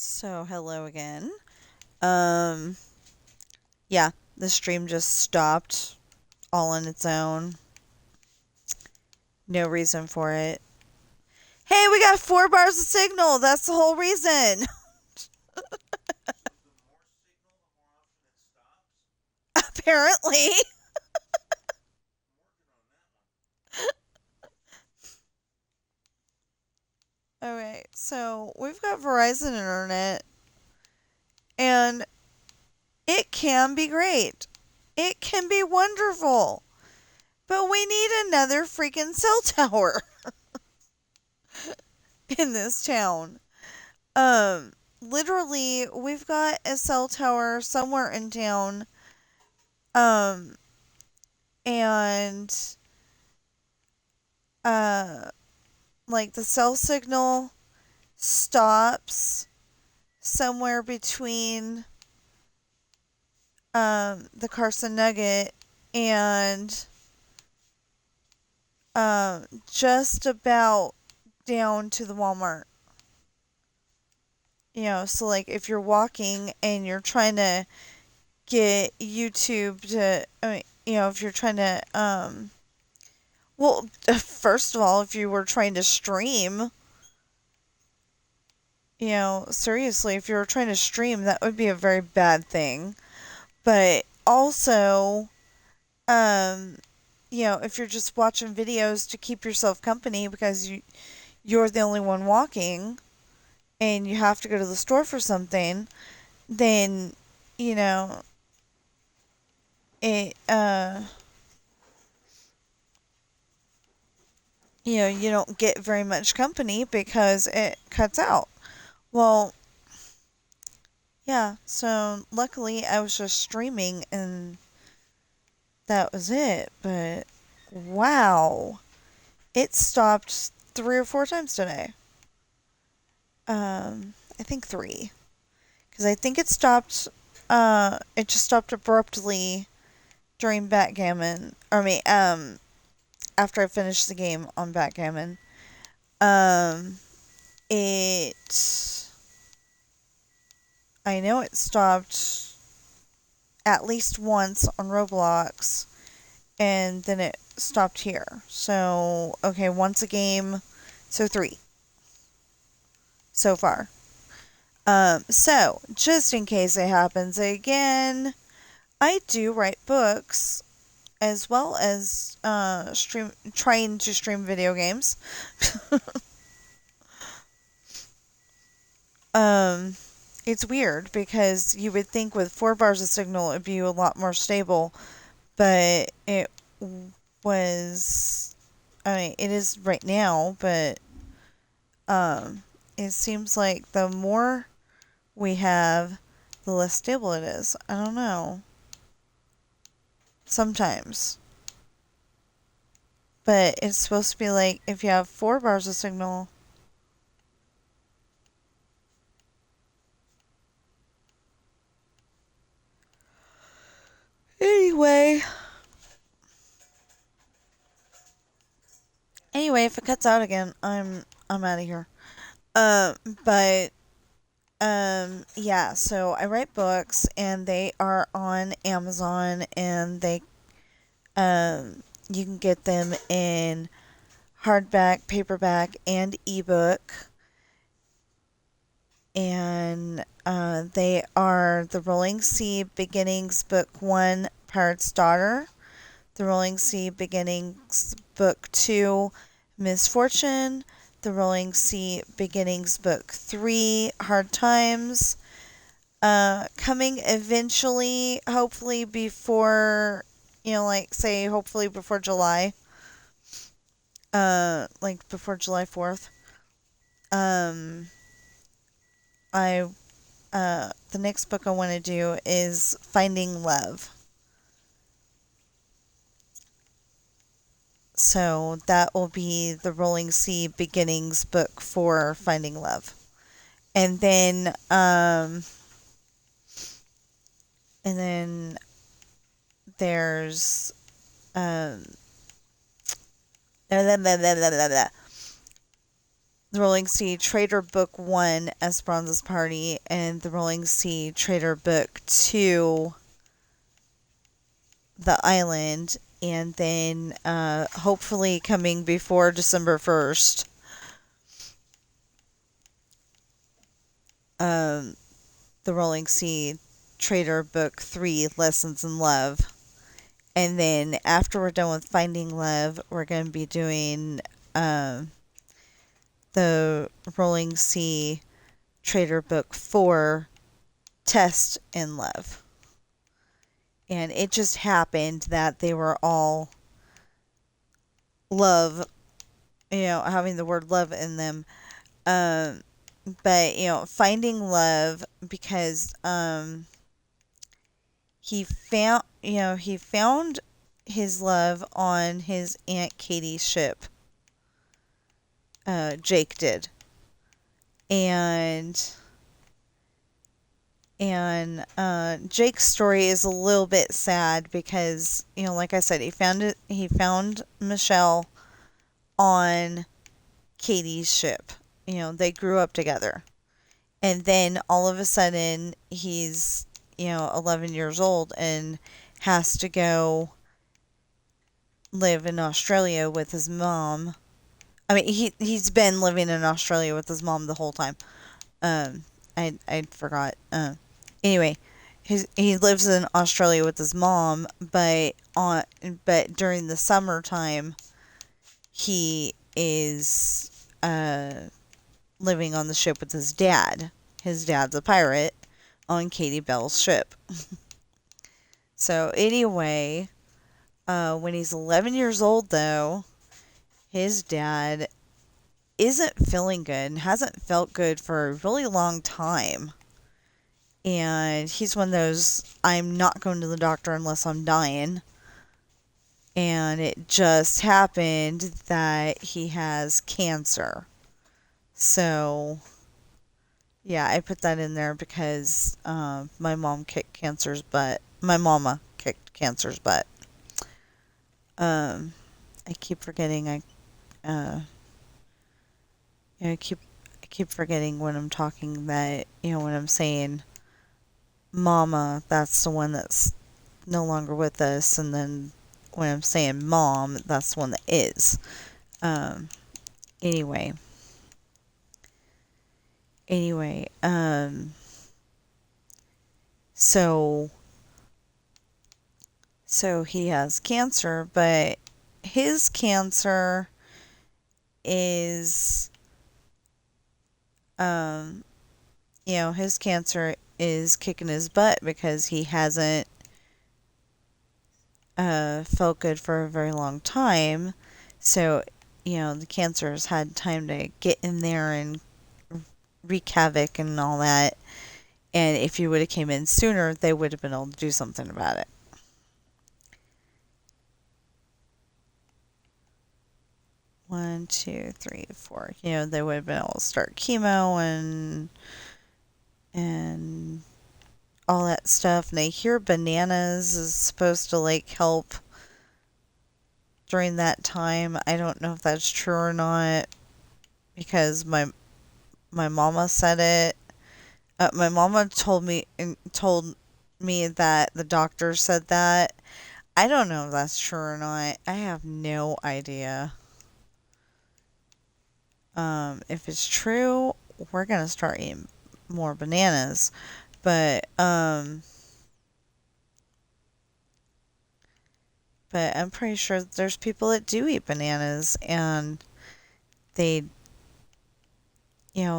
So, hello again. Um, yeah, the stream just stopped all on its own. No reason for it. Hey, we got 4 bars of signal. That's the whole reason. Apparently. Alright, so we've got Verizon Internet, and it can be great. It can be wonderful. But we need another freaking cell tower in this town. Literally, we've got a cell tower somewhere in town. Um, and uh like the cell signal stops somewhere between the Carson Nugget and just about down to the Walmart. So like if you're walking and you're trying to get YouTube to, if you're trying to, well, first of all, if you were trying to stream, seriously, if you were trying to stream, that would be a very bad thing. But also, um, if you're just watching videos to keep yourself company because you're the only one walking and you have to go to the store for something, then, you know, it, you don't get very much company because it cuts out. Well, yeah, so luckily I was just streaming and that was it. But wow, it stopped 3 or 4 times today. I think 3, because I think it stopped. It just stopped abruptly during backgammon. After I finished the game on backgammon. Um, it. I know it stopped at least once on Roblox, and then it stopped here. So, okay, once a game, so 3 so far. So, just in case it happens again, I do write books as well as trying to stream video games. um, it's weird because you would think with 4 bars of signal it'd be a lot more stable, but it was. I mean, it is right now, but it seems like the more we have, the less stable it is. I don't know. Sometimes. But it's supposed to be like if you have 4 bars of signal. Anyway. Anyway, if it cuts out again, I'm out of here. But yeah, so I write books and they are on Amazon, and they you can get them in hardback, paperback, and ebook. And they are The Rolling Sea Beginnings Book 1, Pirate's Daughter, The Rolling Sea Beginnings Book 2, Misfortune, The Rolling Sea Beginnings Book 3, Hard Times, coming eventually, hopefully before, hopefully before July, like before July 4th. Um, I, the next book I want to do is Finding Love. So that will be the Rolling Sea Beginnings book for Finding Love. And then, there's, blah, blah, blah, blah, blah, blah. the Rolling Sea Traitor Book 1, Esperanza's Party, and the Rolling Sea Traitor Book 2, The Island, and then hopefully coming before December 1st, the Rolling Sea Traitor Book 3, Lessons in Love. And then after we're done with Finding Love, we're going to be doing the Rolling Sea Traitor Book 4, Test in Love. And it just happened that they were all love, having the word love in them. But, Finding Love, because he found his love on his Aunt Katie's ship. Jake did. And Jake's story is a little bit sad because, like I said, he found Michelle on Katie's ship. They grew up together. And then all of a sudden he's, 11 years old and has to go live in Australia with his mom. I mean, he's been living in Australia with his mom the whole time. I forgot. Anyway, he lives in Australia with his mom, but during the summertime, he is living on the ship with his dad. His dad's a pirate on Katie Bell's ship. So anyway, when he's 11 years old, though, his dad isn't feeling good and hasn't felt good for a really long time. And he's one of those, I'm not going to the doctor unless I'm dying. And it just happened that he has cancer. So, yeah, I put that in there because my mom kicked cancer's butt. My mama kicked cancer's butt. I keep forgetting. I keep forgetting when I'm talking that, when I'm saying mama, that's the one that's no longer with us, and then when I'm saying mom, that's the one that is. Anyway, so he has cancer, but his cancer is, his cancer is kicking his butt because he hasn't felt good for a very long time. So, the cancer has had time to get in there and wreak havoc and all that. And if you would have came in sooner, they would have been able to do something about it. One, two, three, four. They would have been able to start chemo and all that stuff. And I hear bananas is supposed to help during that time. I don't know if that's true or not because my mama said it. My mama told me that the doctor said that. I don't know if that's true or not. I have no idea. If it's true, we're gonna start eating more bananas. But I'm pretty sure there's people that do eat bananas and they,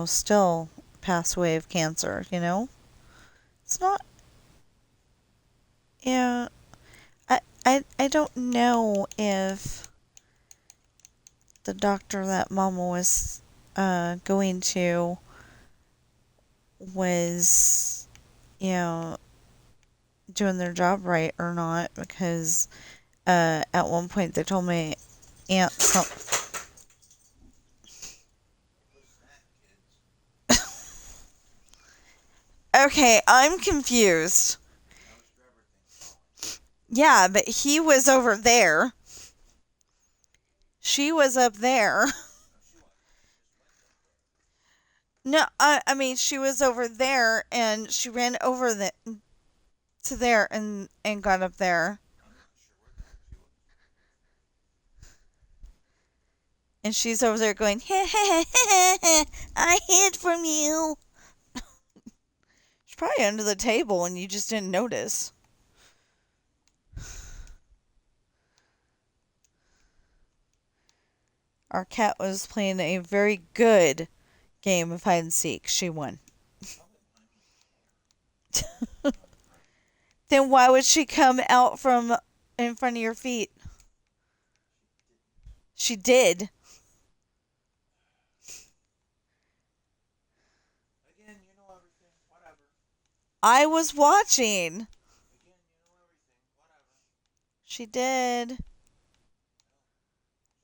still pass away of cancer. It's not. Yeah, I don't know if the doctor that Mama was going to was, doing their job right or not, because at one point they told my aunt Okay, I'm confused. Yeah, but he was over there. She was up there. No, I mean she was over there and she ran over to there and got up there. And she's over there going, I hid from you. She's probably under the table and you just didn't notice. Our cat was playing a very good game of hide and seek. She won. Then why would she come out from in front of your feet? She did. I was watching. She did.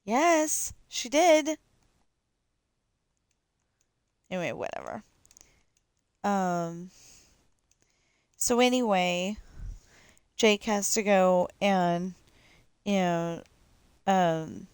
Yes, she did. Anyway, whatever. Um. So anyway, Jake has to go and you know, um,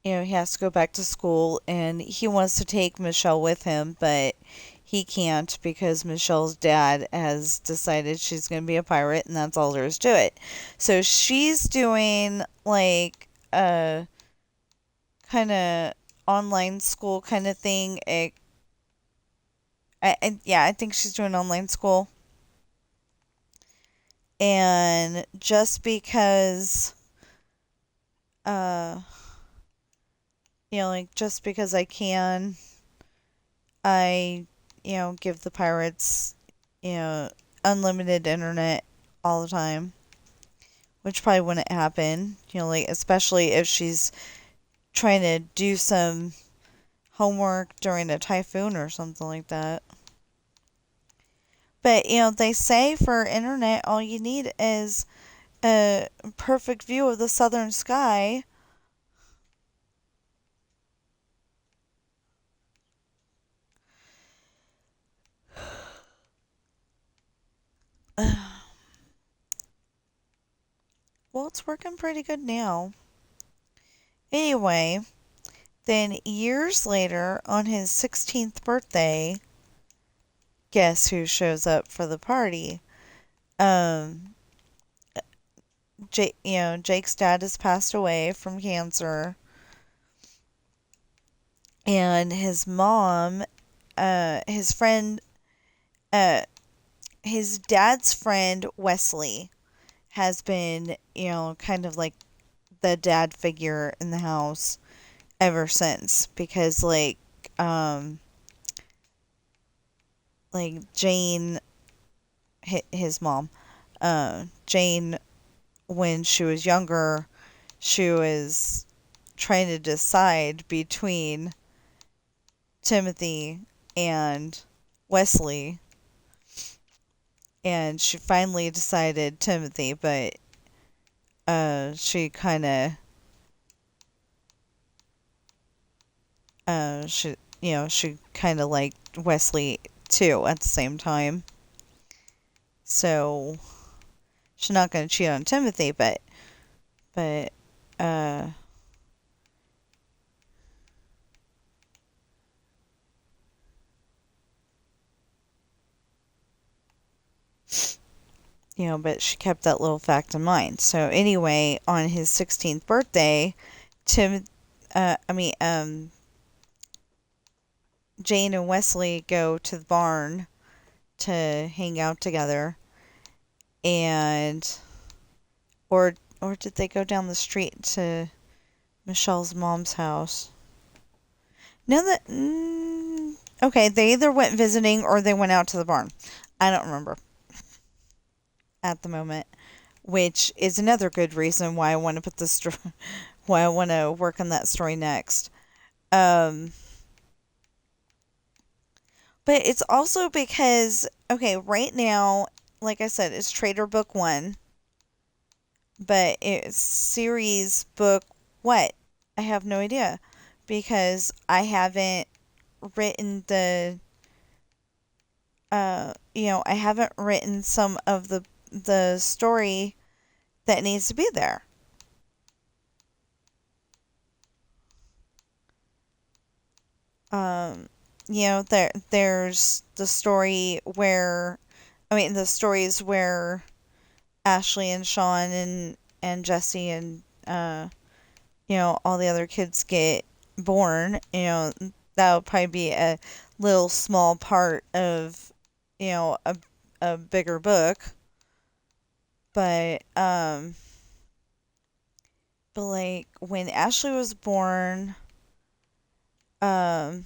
he has to go back to school, and he wants to take Michelle with him, but he can't because Michelle's dad has decided she's going to be a pirate, and that's all there is to it. So she's doing like a kind of online school kind of thing. I think she's doing online school. And just because, uh, like just because I can, I, give the pirates, unlimited internet all the time, which probably wouldn't happen, like especially if she's trying to do some homework during a typhoon or something like that. But, they say for internet, all you need is a perfect view of the southern sky. Well, it's working pretty good now. Anyway, then years later, on his 16th birthday, guess who shows up for the party? Um, Jake's dad has passed away from cancer, and his mom, his friend, uh, his dad's friend Wesley has been, kind of like the dad figure in the house ever since because um Jane, his mom, Jane, when she was younger, she was trying to decide between Timothy and Wesley, and she finally decided Timothy, but she kind of she kind of liked Wesley too at the same time. So she's not going to cheat on Timothy, but uh but she kept that little fact in mind. So anyway, on his 16th birthday, Tim I mean Jane and Wesley go to the barn to hang out together, and or did they go down the street to Michelle's mom's house? No, okay, they either went visiting or they went out to the barn. I don't remember at the moment, which is another good reason why I want to put this why I want to work on that story next. Um, but it's also because okay, right now, like I said, it's Traitor Book 1, but it's series book what? I have no idea because I haven't written I haven't written some of the story that needs to be there. Um, there's the story where, the stories where Ashley and Sean and Jesse and all the other kids get born. That would probably be a little small part of a bigger book. But like when Ashley was born, um,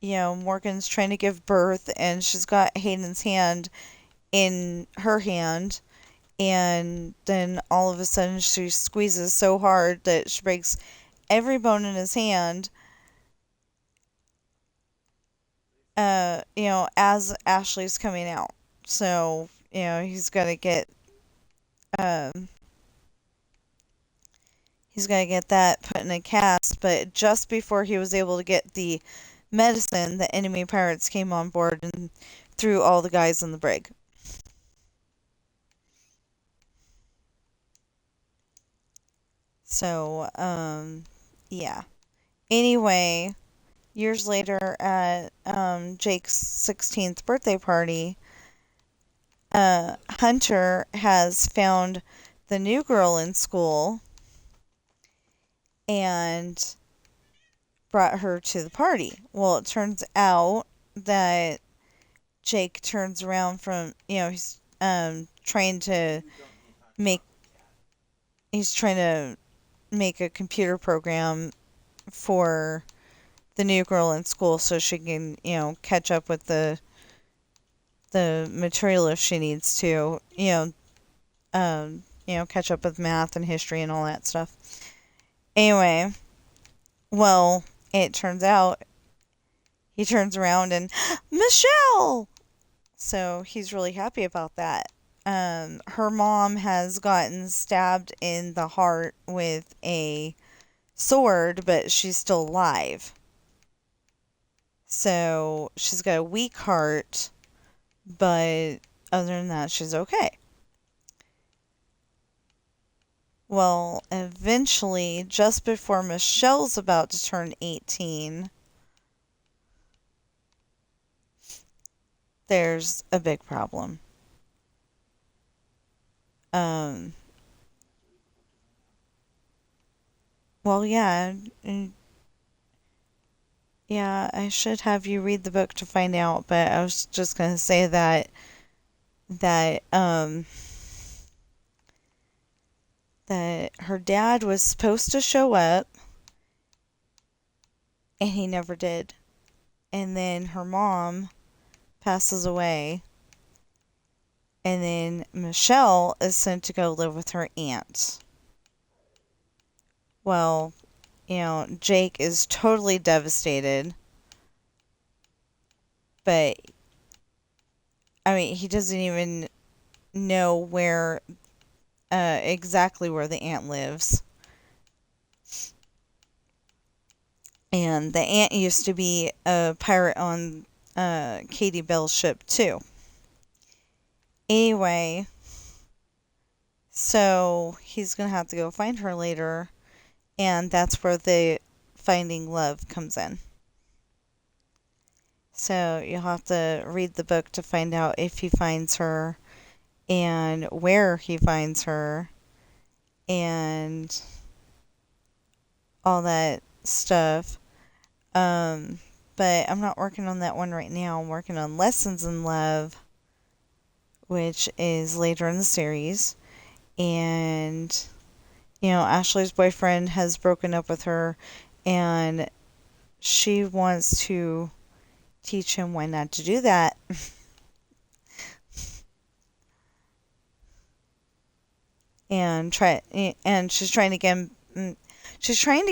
Morgan's trying to give birth and she's got Hayden's hand in her hand, and then all of a sudden she squeezes so hard that she breaks every bone in his hand. As Ashley's coming out. So, um he's gonna get that put in a cast, but just before he was able to get the medicine, the enemy pirates came on board and threw all the guys in the brig. So, yeah. Anyway, years later at Jake's 16th birthday party, Hunter has found the new girl in school and brought her to the party. Well, it turns out that Jake turns around from, he's trying to make he's trying to make a computer program for the new girl in school so she can, catch up with the material if she needs to, catch up with math and history and all that stuff. Anyway, well, it turns out he turns around and Michelle. So he's really happy about that. Her mom has gotten stabbed in the heart with a sword, but she's still alive. So she's got a weak heart, but other than that, she's okay. Well, eventually, just before Michelle's about to turn 18, there's a big problem. Um, well, yeah, yeah, I should have you read the book to find out, but I was just gonna say that that her dad was supposed to show up and he never did. And then her mom passes away. And then Michelle is sent to go live with her aunt. Well, Jake is totally devastated. But, he doesn't even know exactly where the aunt lives. And the aunt used to be a pirate on Katie Bell's ship, too. Anyway, so he's going to have to go find her later. And that's where the finding love comes in. So you'll have to read the book to find out if he finds her and where he finds her and all that stuff. But I'm not working on that one right now. I'm working on Lessons in Love, which is later in the series. And, Ashley's boyfriend has broken up with her and she wants to teach him why not to do that. and she's trying to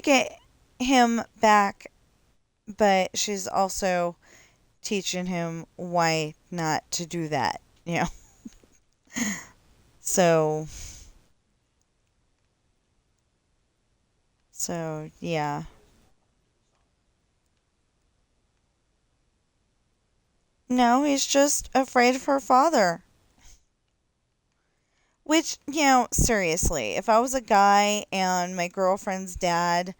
get him back, but she's also teaching him why not to do that, so yeah. No, he's just afraid of her father. Which, seriously, if I was a guy and my girlfriend's dad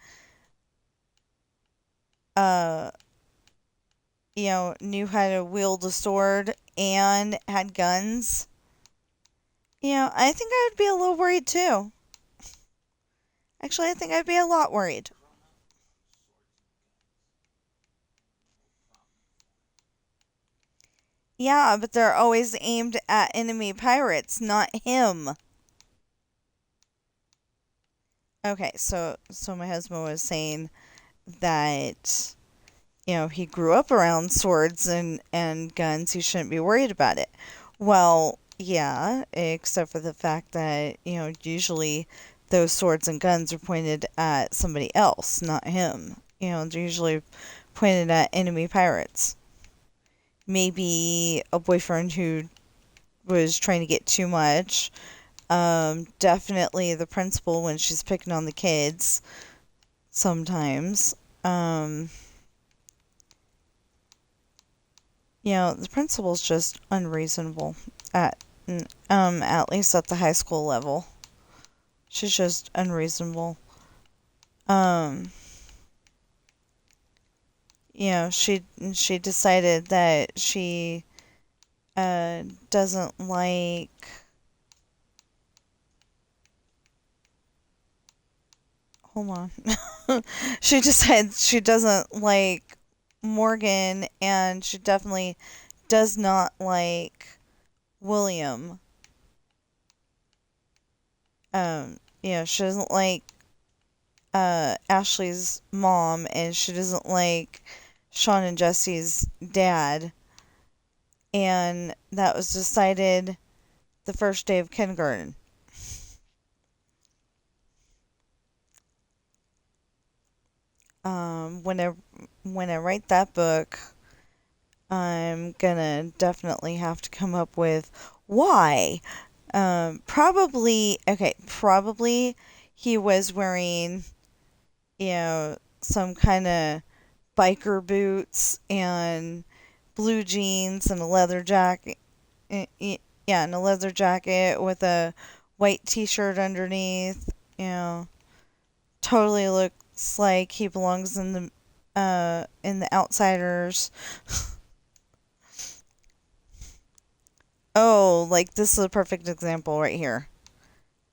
uh, knew how to wield a sword and had guns, I think I would be a little worried too. Actually, I think I'd be a lot worried. Yeah, but they're always aimed at enemy pirates, not him. Okay, so my husband was saying that he grew up around swords and guns. He shouldn't be worried about it. Well, yeah, except for the fact that usually those swords and guns are pointed at somebody else, not him. They're usually pointed at enemy pirates. Maybe a boyfriend who was trying to get too much. Definitely the principal when she's picking on the kids sometimes. Um, the principal's just unreasonable at least at the high school level. She's just unreasonable. Um, she decided that she doesn't like. Hold on. She decided she doesn't like Morgan, and she definitely does not like William. She doesn't like Ashley's mom, and she doesn't like Sean and Jesse's dad. And that was decided the first day of kindergarten. When I write that book, I'm gonna definitely have to come up with why. Probably he was wearing, some kind of biker boots and blue jeans and a leather jacket. Yeah, and a leather jacket with a white t-shirt underneath. Totally looks like he belongs in the Outsiders. Oh, like this is a perfect example right here.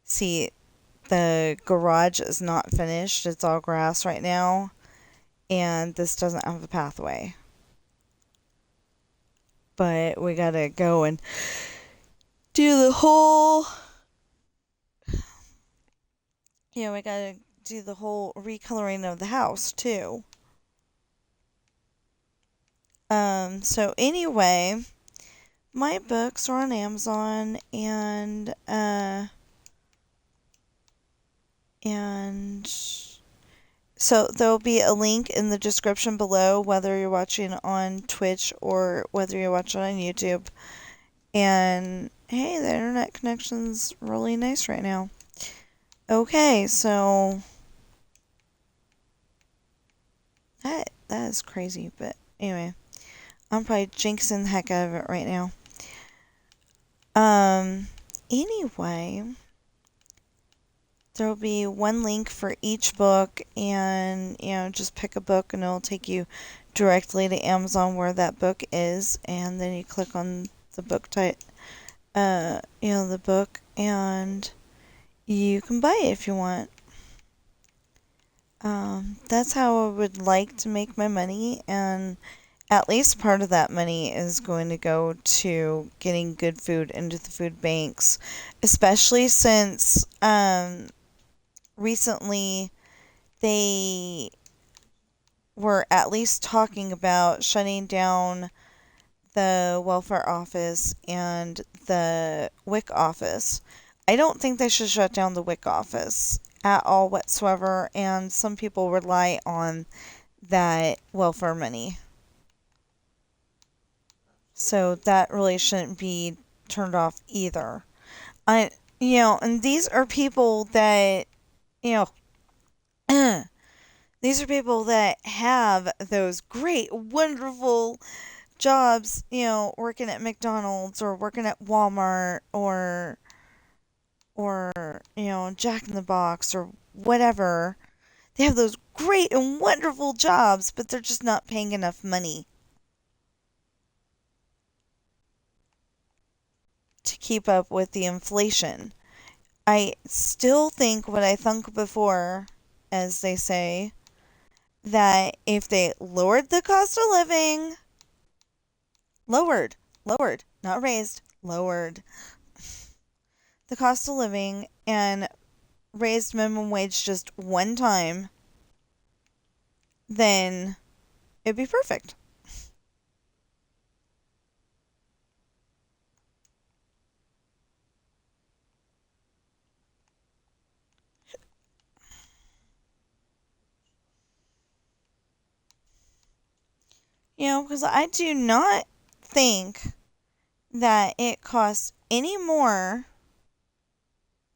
See, the garage is not finished. It's all grass right now, and this doesn't have a pathway. But we gotta go and do the whole. We gotta do the whole recoloring of the house too. So anyway, my books are on Amazon, and so there'll be a link in the description below, whether you're watching on Twitch or whether you're watching on YouTube. And hey, the internet connection's really nice right now. Okay, so that is crazy, but anyway, I'm probably jinxing the heck out of it right now. Anyway, there'll be one link for each book, and just pick a book and it'll take you directly to Amazon where that book is, and then you click on the book the book, and you can buy it if you want. That's how I would like to make my money, and at least part of that money is going to go to getting good food into the food banks, especially since recently they were at least talking about shutting down the welfare office and the WIC office. I don't think they should shut down the WIC office at all whatsoever, and some people rely on that welfare money. So that really shouldn't be turned off either. And these are people that, you know, these are people that have those great, wonderful jobs, working at McDonald's or working at Walmart or Jack in the Box or whatever. They have those great and wonderful jobs, but they're just not paying enough money to keep up with the inflation. I still think what I thunk before, as they say, that if they lowered the cost of living, lowered, not raised, lowered the cost of living and raised minimum wage just one time, then it'd be perfect. Because I do not think that it costs any more.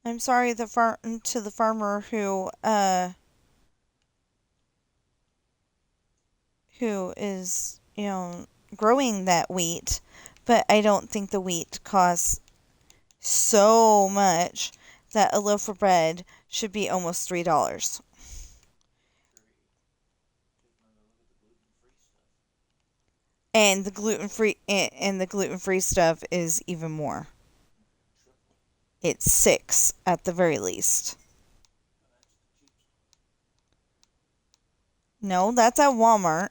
I'm sorry to the farmer who is, growing that wheat, but I don't think the wheat costs so much that a loaf of bread should be almost $3. And the gluten free stuff is even more. It's $6 at the very least. No, that's at Walmart.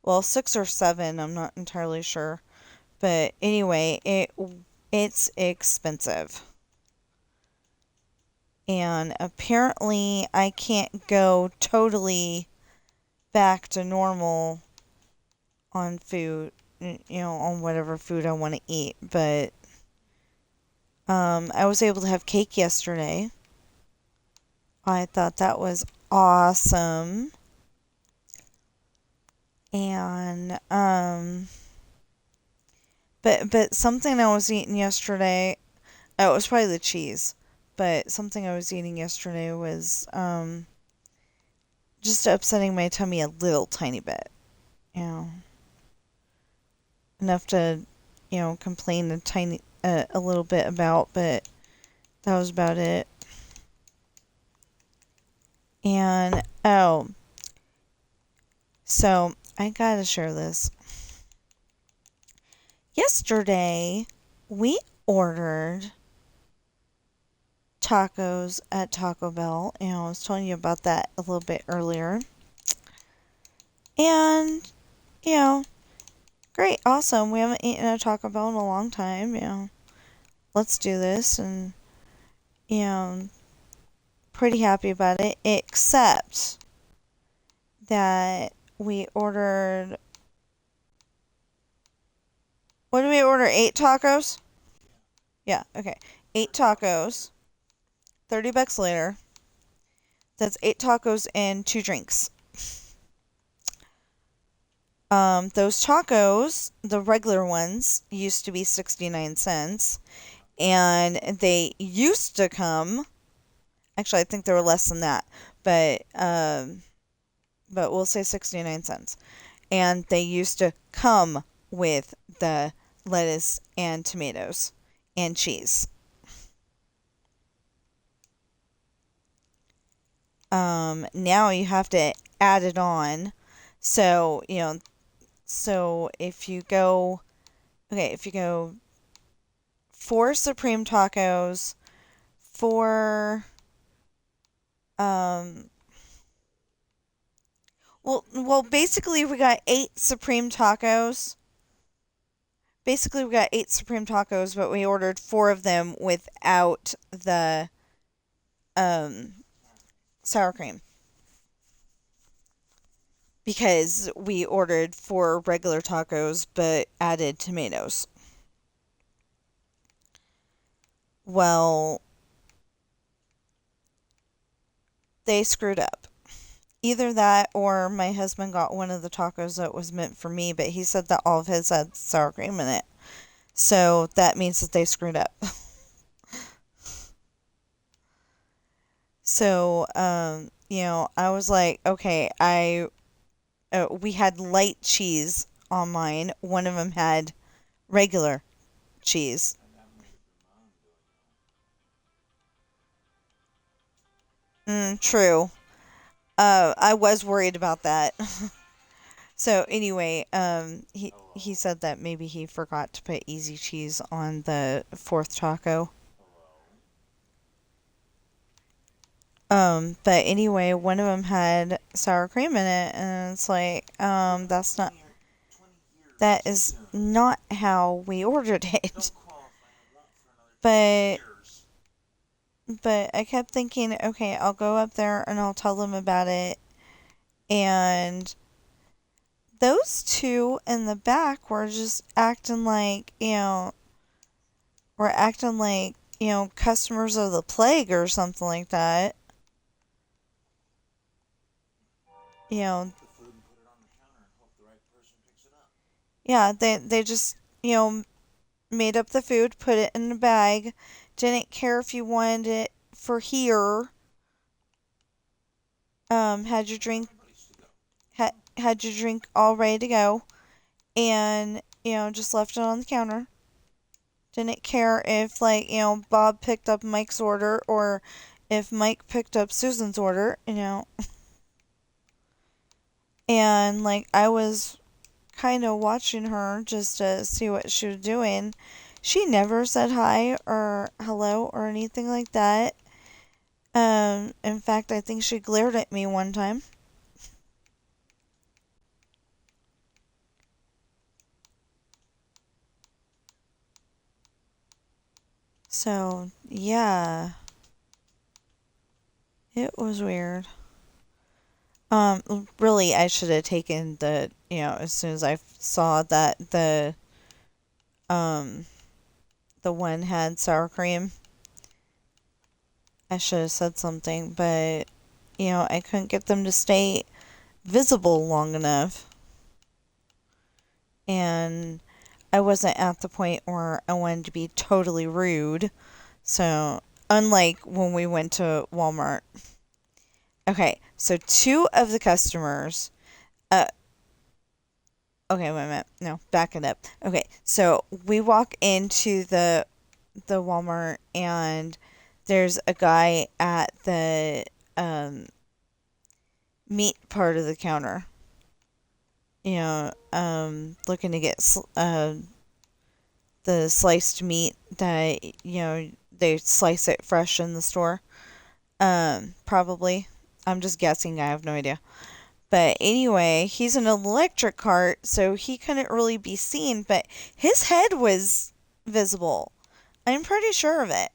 Well, 6 or 7, I'm not entirely sure. But anyway, it's expensive. And apparently I can't go totally back to normal on food, on whatever food I want to eat, but I was able to have cake yesterday. I thought that was awesome. And but something I was eating yesterday, it was probably the cheese, but something I was eating yesterday was just upsetting my tummy a little tiny bit. Enough to, complain a little bit about, but that was about it. And so I gotta share this. Yesterday, we ordered tacos at Taco Bell. I was telling you about that a little bit earlier. And, great, awesome. We haven't eaten at Taco Bell in a long time. Let's do this. And, pretty happy about it. Except that we ordered. What did we order? 8 tacos? Yeah, okay. 8 tacos. $30 later. That's 8 tacos and 2 drinks. Those tacos, the regular ones, used to be 69 cents. And they used to come. Actually, I think they were less than that. But we'll say 69 cents. And they used to come with the lettuce and tomatoes and cheese. Now you have to add it on. So, if you go 4 supreme tacos, 4 well, basically we got 8 supreme tacos. Basically we got 8 supreme tacos, but we ordered 4 of them without the sour cream. Because we ordered 4 regular tacos but added tomatoes. Well, they screwed up. Either that or my husband got one of the tacos that was meant for me, but he said that all of his had sour cream in it. So that means that they screwed up. So, I was like, okay, we had light cheese on mine. One of them had regular cheese. True. I was worried about that. So anyway, he said that maybe he forgot to put easy cheese on the fourth taco. But anyway, one of them had sour cream in it, and it's like, that is not how we ordered it. But I kept thinking, okay, I'll go up there and I'll tell them about it. And those two in the back were just acting like, were acting like, customers of the plague or something like that. You know, yeah, they just, made up the food, put it in a bag, didn't care if you wanted it for here. Had your drink, had your drink all ready to go, and just left it on the counter. Didn't care if, like, Bob picked up Mike's order or if Mike picked up Susan's order. And, like, I was kind of watching her just to see what she was doing. She never said hi or hello or anything like that. In fact, I think she glared at me one time. So, yeah, it was weird. Really, I should have taken as soon as I saw that um, the one had sour cream, I should have said something, but, I couldn't get them to stay visible long enough. And I wasn't at the point where I wanted to be totally rude. So, unlike when we went to Walmart. Okay, so two of the customers, uh, okay, wait a minute. No, back it up. Okay, so we walk into the Walmart and there's a guy at the meat part of the counter. Looking to get the sliced meat that they slice it fresh in the store. Probably. I'm just guessing. I have no idea. But anyway, he's in an electric cart, so he couldn't really be seen, but his head was visible. I'm pretty sure of it.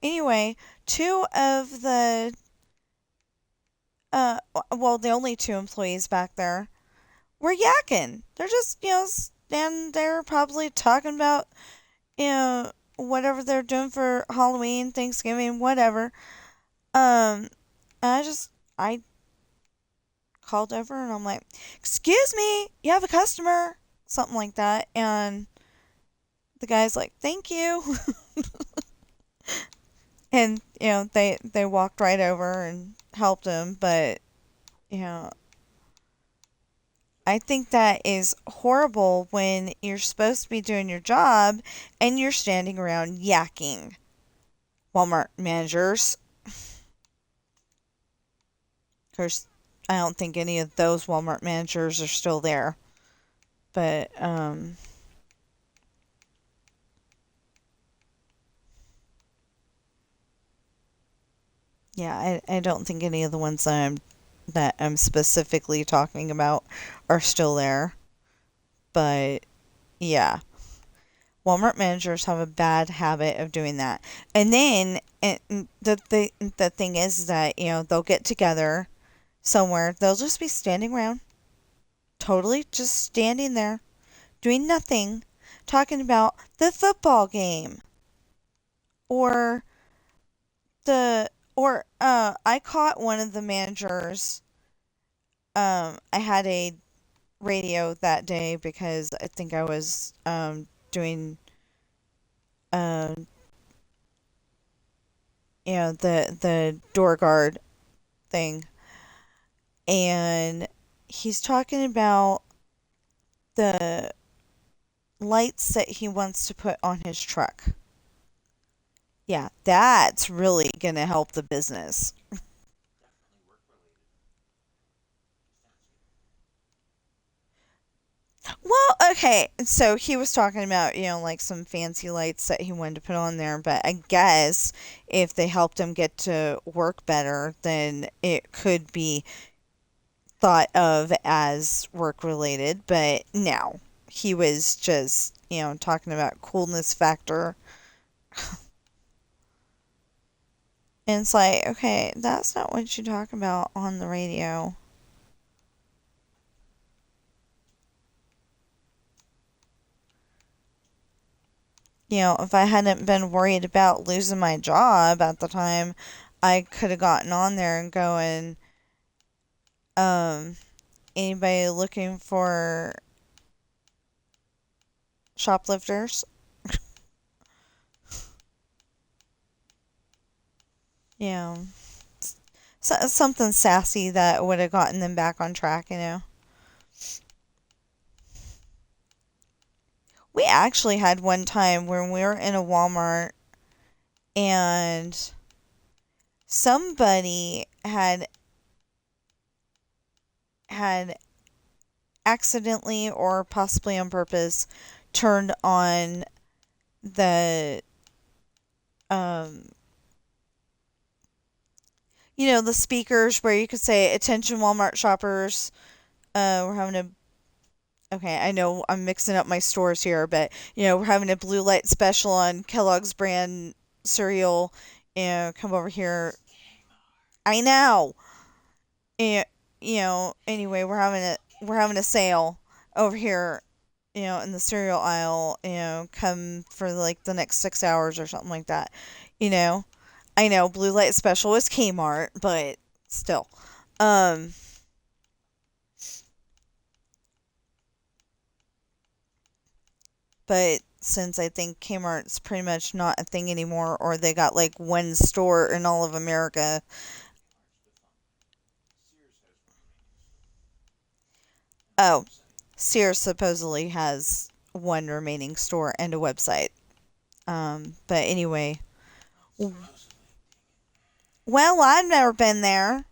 Anyway, two of the the only two employees back there were yakking. They're just, standing there probably talking about, whatever they're doing for Halloween, Thanksgiving, whatever. Um, I called over and I'm like, "Excuse me, you have a customer," something like that, and the guy's like, "Thank you," and they walked right over and helped him, but you know, I think that is horrible when you're supposed to be doing your job and you're standing around yakking. Walmart managers. Of course, I don't think any of those Walmart managers are still there. But, yeah, I don't think any of the ones that I'm specifically talking about are still there. But, yeah. Walmart managers have a bad habit of doing that. And then the thing is that, they'll get together somewhere. They'll just be standing around, totally just standing there, doing nothing, talking about the football game or I caught one of the managers. I had a radio that day because I think I was doing um the door guard thing, and he's talking about the lights that he wants to put on his truck. Yeah, that's really going to help the business. Okay, so he was talking about, like some fancy lights that he wanted to put on there, but I guess if they helped him get to work better, then it could be thought of as work related, but no. He was just, talking about coolness factor. And it's like, okay, that's not what you talk about on the radio. If I hadn't been worried about losing my job at the time, I could have gotten on there and going, anybody looking for shoplifters? Yeah. Something sassy that would have gotten them back on track. We actually had one time when we were in a Walmart and somebody had accidentally or possibly on purpose turned on the um the speakers where you could say attention Walmart shoppers, we're having a okay, I know I'm mixing up my stores here, but we're having a blue light special on Kellogg's brand cereal. Come over here. I know. And anyway, we're having a sale over here, in the cereal aisle. Come for like the next 6 hours or something like that. You know, I know blue light special is Kmart, but still. Um, but since I think Kmart's pretty much not a thing anymore, or they got like one store in all of America. Oh, Sears supposedly has one remaining store and a website. But anyway, well, I've never been there.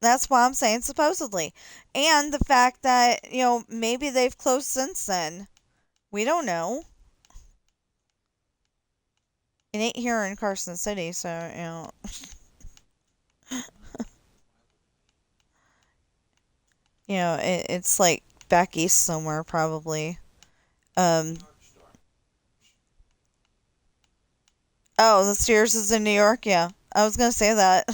That's why I'm saying supposedly. And the fact that, maybe they've closed since then. We don't know. It ain't here in Carson City, so, it's like back east somewhere, probably. Um, oh, the Sears is in New York? Yeah. I was gonna say that.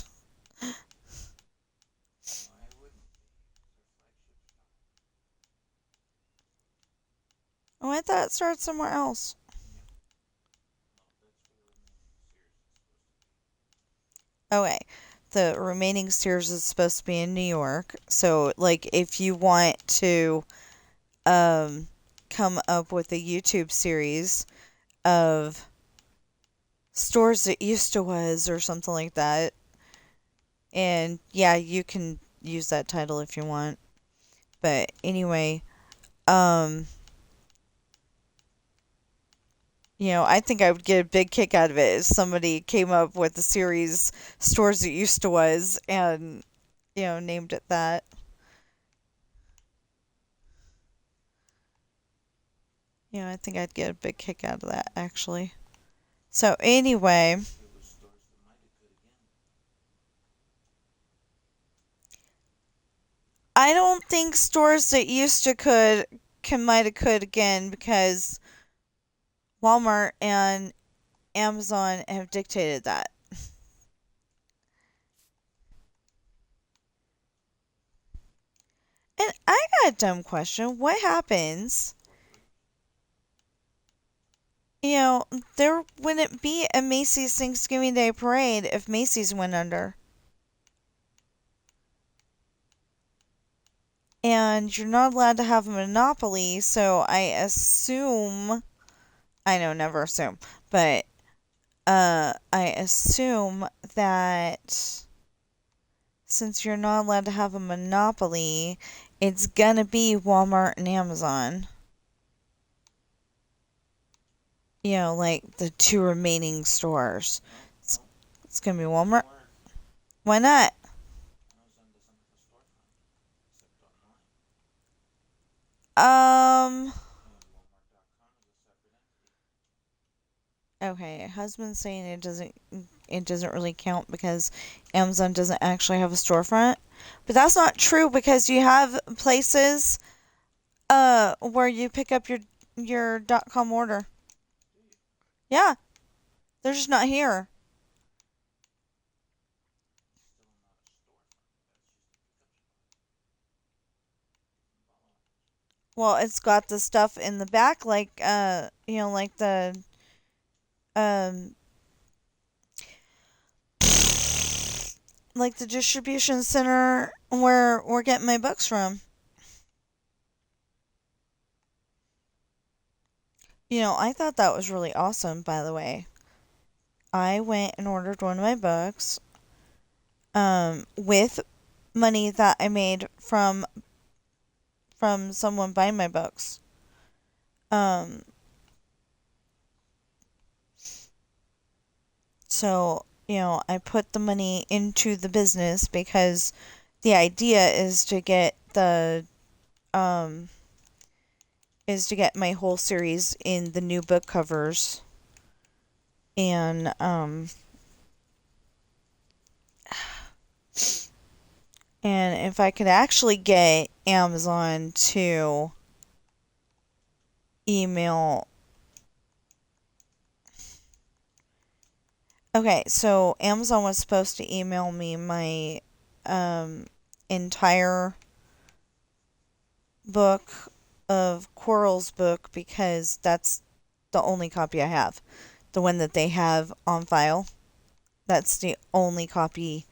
Oh, I thought it started somewhere else. Okay. The remaining Sears is supposed to be in New York. So, like, if you want to um, come up with a YouTube series of stores that used to was or something like that, and yeah, you can use that title if you want. But anyway, um, I think I would get a big kick out of it if somebody came up with a series stores that used to was and named it that. I think I'd get a big kick out of that actually. So anyway, I don't think stores that used to might have could again because Walmart and Amazon have dictated that. And I got a dumb question. What happens? There wouldn't be a Macy's Thanksgiving Day parade if Macy's went under. And you're not allowed to have a monopoly, so I assume, I know, never assume, but I assume that since you're not allowed to have a monopoly, it's gonna be Walmart and Amazon. Like the two remaining stores. It's gonna be Walmart. Why not? Um, Okay, husband's saying it doesn't really count because Amazon doesn't actually have a storefront. But that's not true because you have places where you pick up your .com order. Yeah, they're just not here. Well, it's got the stuff in the back like like the um like the distribution center where we're getting my books from. I thought that was really awesome, by the way. I went and ordered one of my books with money that I made from someone buying my books. Um, so, I put the money into the business because the idea um is to get my whole series in the new book covers. And if I could actually get Amazon to email. Okay, so Amazon was supposed to email me my entire book of Quarrel's book because that's the only copy I have. The one that they have on file. That's the only copy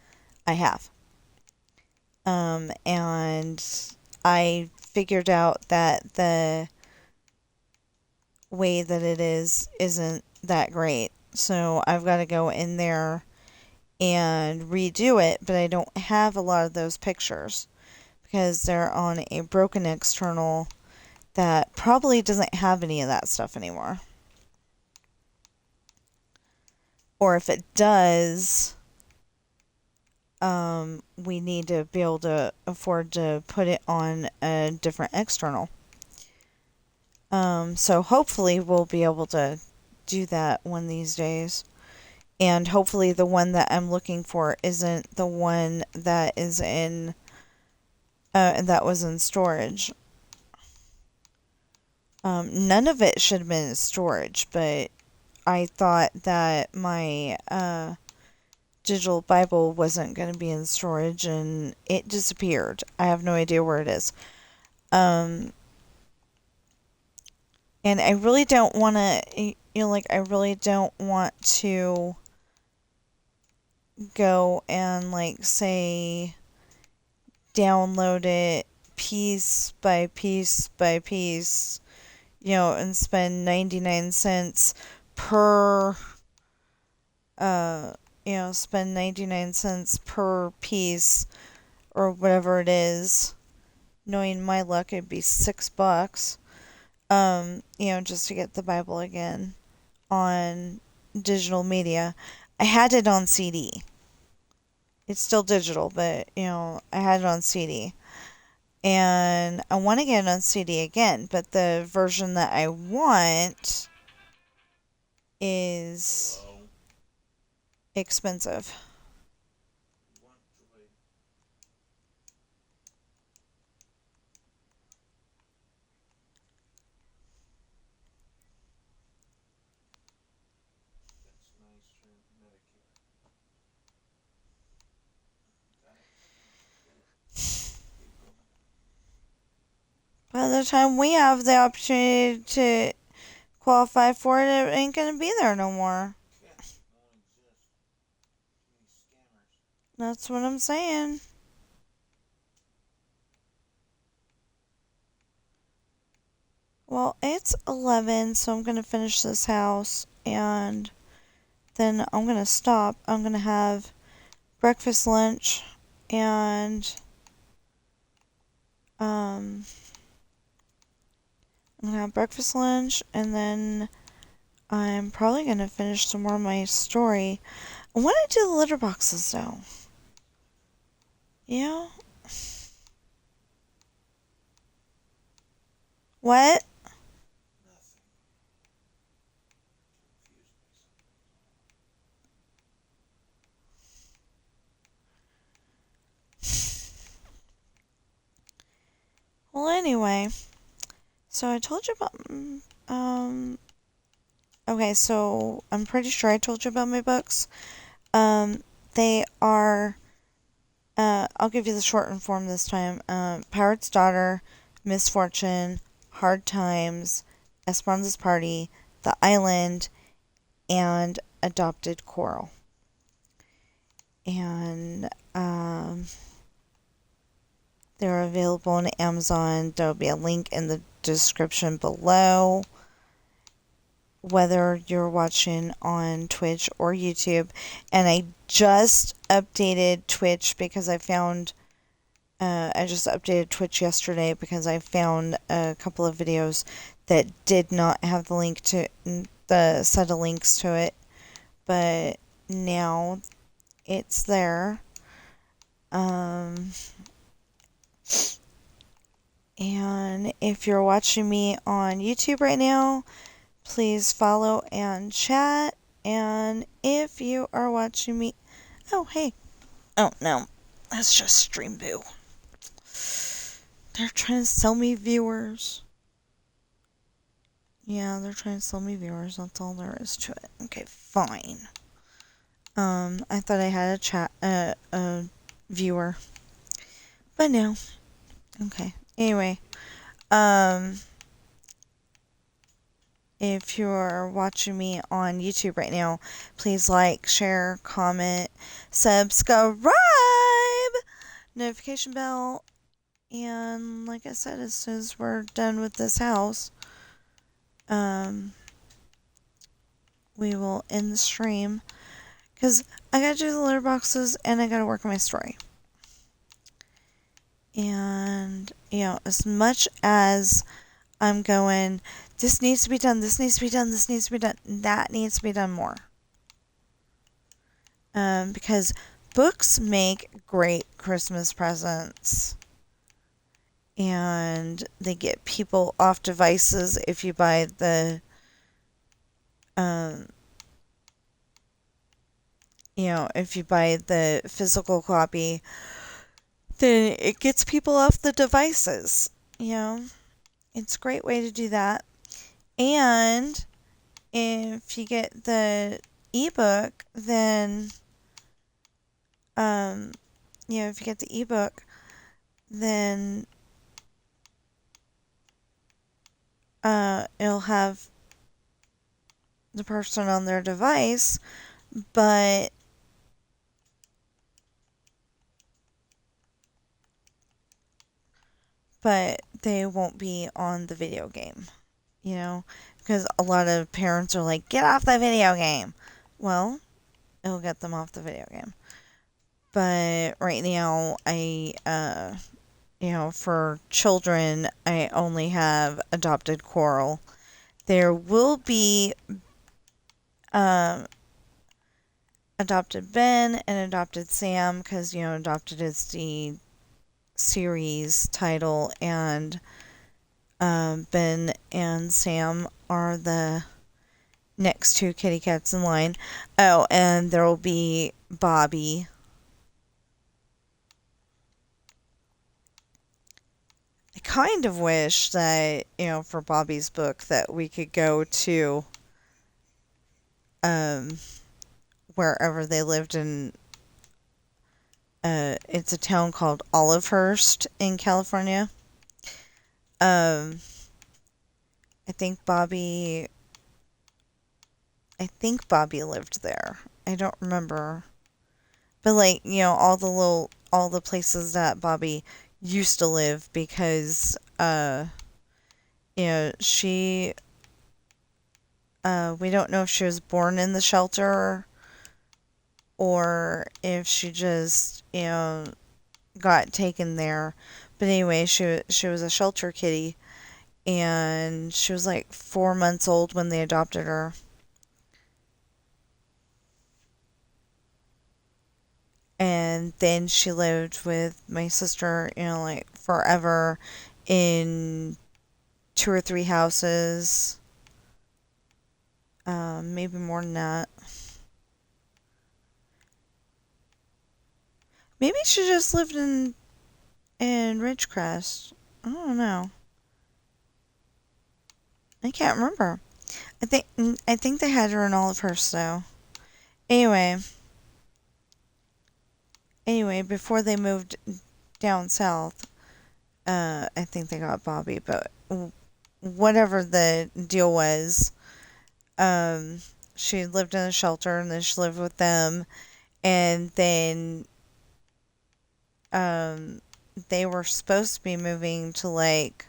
I have. And I figured out that the way that it isn't that great. So I've got to go in there and redo it, but I don't have a lot of those pictures because they're on a broken external that probably doesn't have any of that stuff anymore. Or if it does, we need to be able to afford to put it on a different external. So hopefully we'll be able to do that one of these days. And hopefully the one that I'm looking for isn't the one that is in that was in storage. None of it should have been in storage, but I thought that my digital Bible wasn't going to be in storage and it disappeared. I have no idea where it is. And I really don't want to, I really don't want to go and, say, download it piece by piece by piece, and spend 99 cents per, spend 99 cents per piece or whatever it is. Knowing my luck, it'd be $6. Just to get the Bible again on digital media. I had it on CD. It's still digital, but I had it on CD. And I want to get it on CD again, but the version that I want is expensive. By the time we have the opportunity to qualify for it, it ain't gonna be there no more. That's what I'm saying. Well, it's 11, so I'm gonna finish this house and then I'm gonna stop. I'm gonna have breakfast, lunch, and I'm gonna have breakfast, lunch, and then I'm probably gonna finish some more of my story. I want to do the litter boxes though. Yeah. What? anyway, so I told you about, okay, so I'm pretty sure I told you about my books. They are, I'll give you the shortened form this time. Pirate's Daughter, Misfortune, Hard Times, Esperanza's Party, The Island, and Adopted Coral. And they're available on Amazon. There'll be a link in the description below. Whether you're watching on Twitch or YouTube. And I just updated Twitch because I found, I just updated Twitch yesterday because I found a couple of videos that did not have the link to, the set of links to it. But now it's there. And if you're watching me on YouTube right now, please follow and chat. And if you are watching me... Oh, hey. Oh, no. That's just Streamboo. They're trying to sell me viewers. Yeah, they're trying to sell me viewers. That's all there is to it. Okay, fine. I thought I had a viewer. But no. Okay. Anyway. If you're watching me on YouTube right now, please like, share, comment, subscribe, notification bell, and like I said, as soon as we're done with this house, we will end the stream, because I gotta do the litter boxes, and I gotta work on my story. And, you know, as much as I'm going, this needs to be done, this needs to be done, this needs to be done, that needs to be done more. Because books make great Christmas presents. And they get people off devices if you buy the, if you buy the physical copy, then it gets people off the devices, It's a great way to do that. And if you get the ebook, then, if you get the ebook, then it'll have the person on their device, but they won't be on the video game, because a lot of parents are like, get off the video game. Well, it'll get them off the video game. But right now, for children, I only have Adopted Coral. There will be Adopted Ben and Adopted Sam, because, Adopted is the series title, and Ben and Sam are the next two kitty cats in line. Oh, and there will be Bobby. I kind of wish that, for Bobby's book, that we could go to wherever they lived in. It's a town called Olivehurst in California. I think Bobby lived there. I don't remember. But all the places that Bobby used to live, because she we don't know if she was born in the shelter or if she just, got taken there. But anyway, she was a shelter kitty, and she was like 4 months old when they adopted her. And then she lived with my sister, forever in 2 or 3 houses. Maybe more than that. Maybe she just lived in Ridgecrest. I don't know. I can't remember. I think they had her in all of hers though. Anyway, before they moved down south, I think they got Bobby, but whatever the deal was, um, she lived in a shelter and then she lived with them, and then um, they were supposed to be moving to like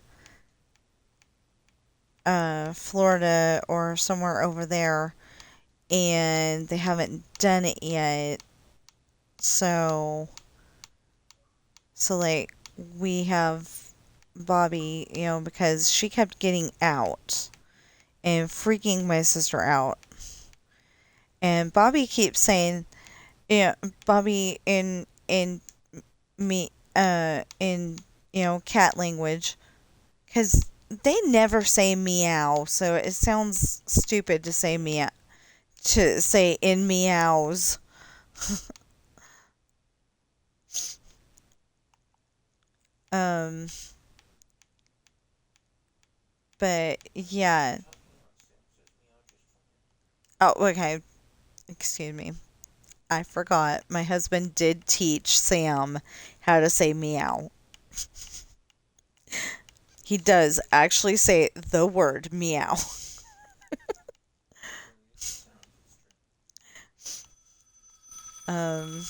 Florida or somewhere over there, and they haven't done it yet. So like we have Bobby, because she kept getting out and freaking my sister out. And Bobby keeps saying, Bobby in me in cat language, cuz they never say meow, so it sounds stupid to say meow, to say in meows. um but yeah. Oh, okay. Excuse me. I forgot. My husband did teach Sam how to say meow. He does actually say the word meow. Um,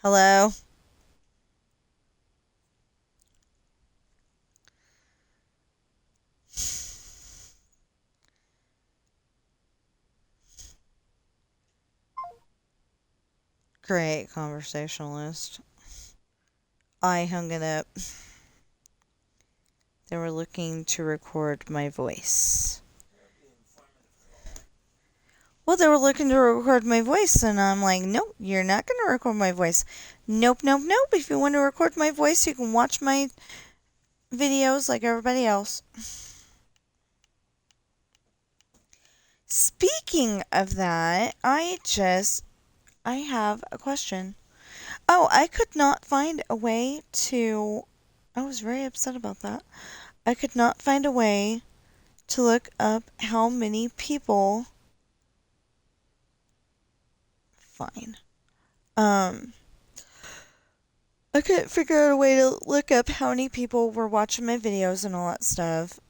Hello? Great conversationalist. I hung it up. They were looking to record my voice. Well, they were looking to record my voice, and I'm like, nope, you're not going to record my voice. Nope, nope, nope. If you want to record my voice, you can watch my videos like everybody else. Speaking of that, I have a question. Oh, I could not find a way to. I was very upset about that. I could not find a way to look up how many people. Fine. I couldn't figure out a way to look up how many people were watching my videos and all that stuff.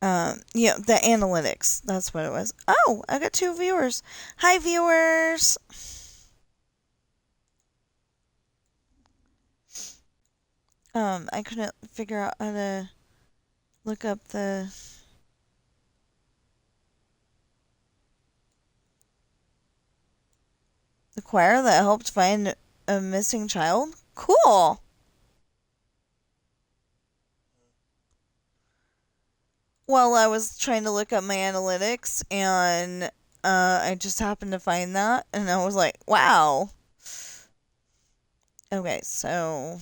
The analytics. That's what it was. Oh, I got 2 viewers. Hi, viewers. I couldn't figure out how to look up the choir that helped find a missing child. Cool. Well, I was trying to look up my analytics, and I just happened to find that, and I was like, wow. Okay, so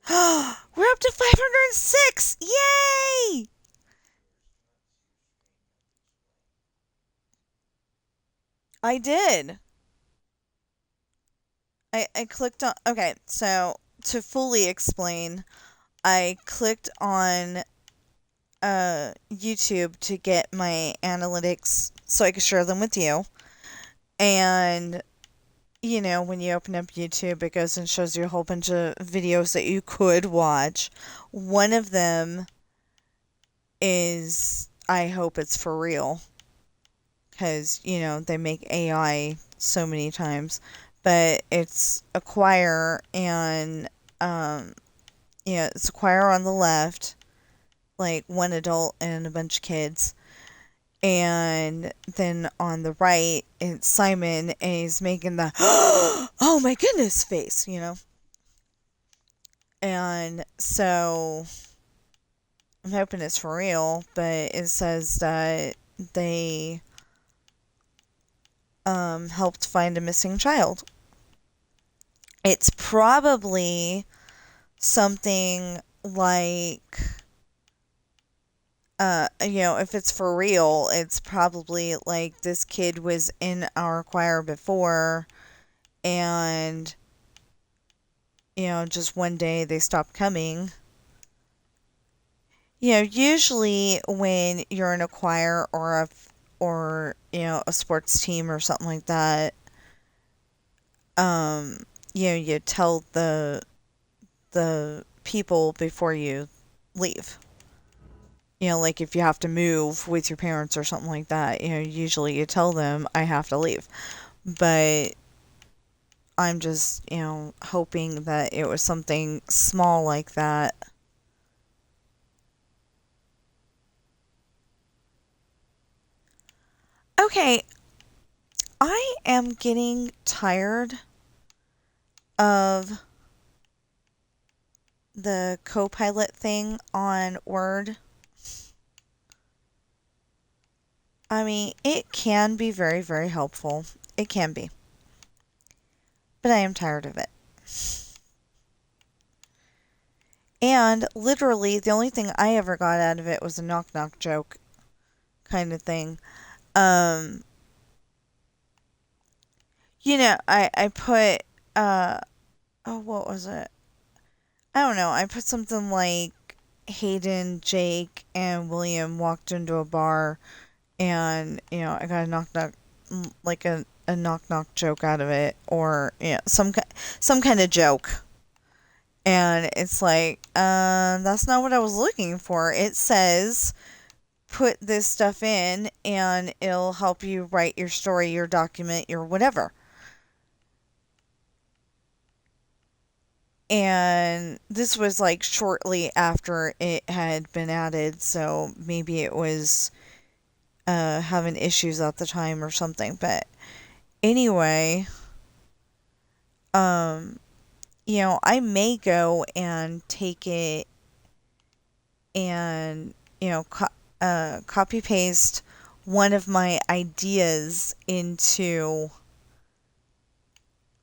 we're up to 506! Yay! I did. I clicked on. Okay, so to fully explain, I clicked on YouTube to get my analytics so I could share them with you. And when you open up YouTube, it goes and shows you a whole bunch of videos that you could watch. One of them is, I hope it's for real, because, they make AI so many times. But it's a choir, and, it's a choir on the left, like one adult and a bunch of kids. And then on the right, it's Simon, and he's making the, oh my goodness face, And so I'm hoping it's for real, but it says that they helped find a missing child. It's probably something like if it's for real, it's probably like this kid was in our choir before and, just one day they stopped coming. Usually when you're in a choir or a sports team or something like that, um, you tell the people before you leave. Like if you have to move with your parents or something like that, usually you tell them I have to leave. But I'm just, hoping that it was something small like that. Okay, I am getting tired of the co-pilot thing on Word. I mean, it can be very, very helpful. It can be. But I am tired of it. And literally, the only thing I ever got out of it was a knock knock joke kind of thing. Um, I put, uh, oh, what was it? I don't know. I put something like Hayden, Jake, and William walked into a bar, and I got a knock knock, like a knock knock joke out of it, or some kind of joke. And it's like, that's not what I was looking for. It says put this stuff in, and it'll help you write your story, your document, your whatever. And this was like shortly after it had been added, so maybe it was having issues at the time or something. But anyway, um, I may go and take it and copy paste one of my ideas into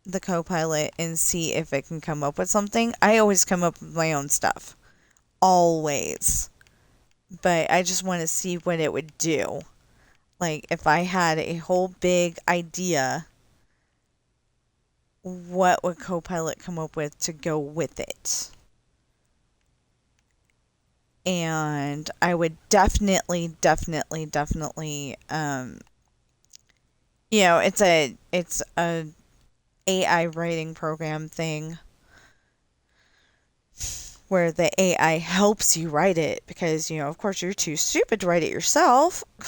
the Copilot and see if it can come up with something. I always come up with my own stuff, always, but I just want to see what it would do. Like if I had a whole big idea, what would Copilot come up with to go with it? And I would definitely, definitely, definitely, it's a AI writing program thing where the AI helps you write it because, of course you're too stupid to write it yourself. At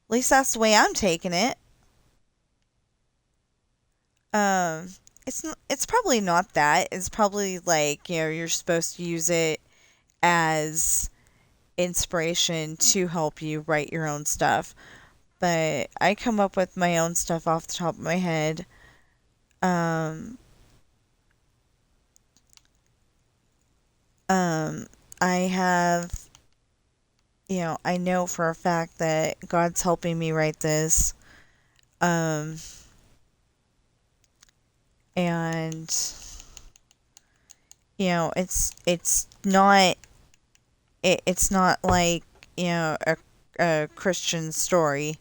least that's the way I'm taking it. Um, it's probably not that. It's probably like, you're supposed to use it as inspiration to help you write your own stuff. But I come up with my own stuff off the top of my head. Um, I have, I know for a fact that God's helping me write this. Um, and it's not like a Christian story.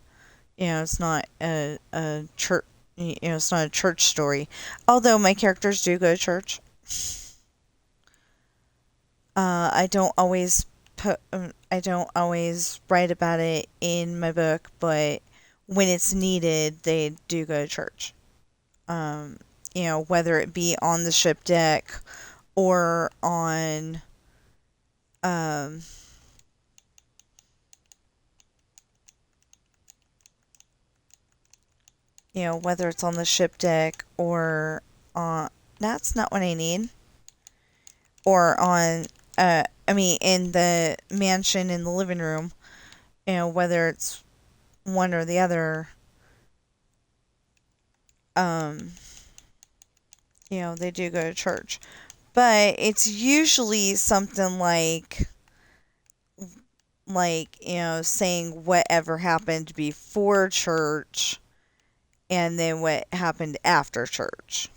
It's not a church. It's not a church story. Although my characters do go to church. I don't always I don't always write about it in my book, but when it's needed, they do go to church. Um, whether it be on the ship deck or on um, whether it's on the ship deck or on that's not what I need. Or on in the mansion in the living room, whether it's one or the other, um, they do go to church. But it's usually something saying whatever happened before church and then what happened after church.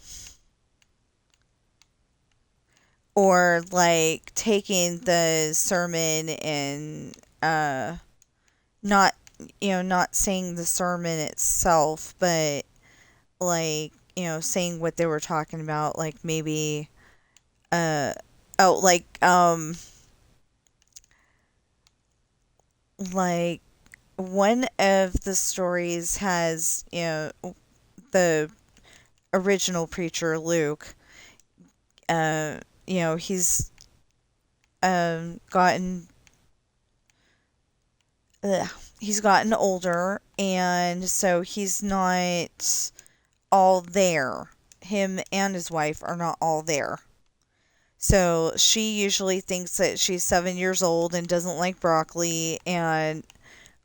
or like taking the sermon and not not saying the sermon itself, but like saying what they were talking about, like maybe uh oh like one of the stories has the original preacher Luke, uh he's gotten ugh, he's gotten older, and so he's not all there. Him and his wife are not all there. So she usually thinks that she's 7 years old and doesn't like broccoli, and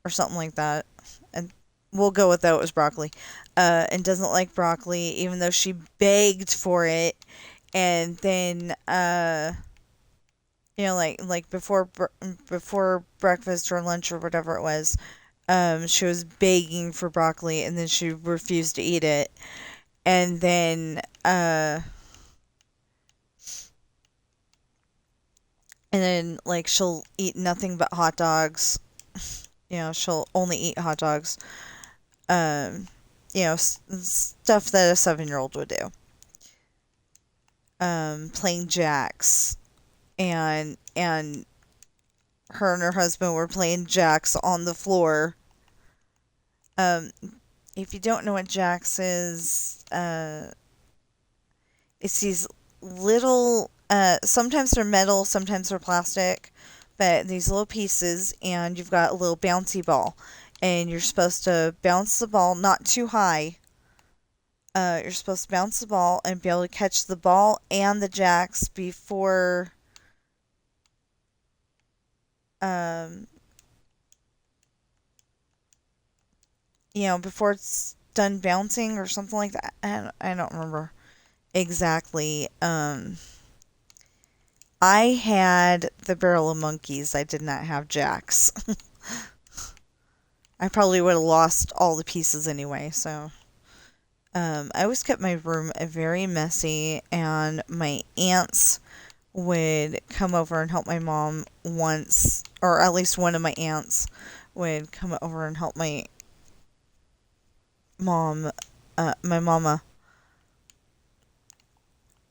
or something like that. And we'll go with that, it was broccoli. And doesn't like broccoli, even though she begged for it. And then like before breakfast or lunch or whatever it was, she was begging for broccoli, and then she refused to eat it. And then like she'll eat nothing but hot dogs. She'll only eat hot dogs. Um, stuff that a 7-year-old would do. Playing jacks, and her and her husband were playing jacks on the floor. Um, if you don't know what jacks is, it's these little. Sometimes they're metal, sometimes they're plastic, but these little pieces, and you've got a little bouncy ball, and you're supposed to bounce the ball not too high. You're supposed to bounce the ball and be able to catch the ball and the jacks um, before it's done bouncing or something like that. I don't remember exactly. I had the barrel of monkeys. I did not have jacks. I probably would have lost all the pieces anyway. So, I always kept my room very messy, and my aunts would come over and help my mom once, or at least one of my aunts would come over and help my mama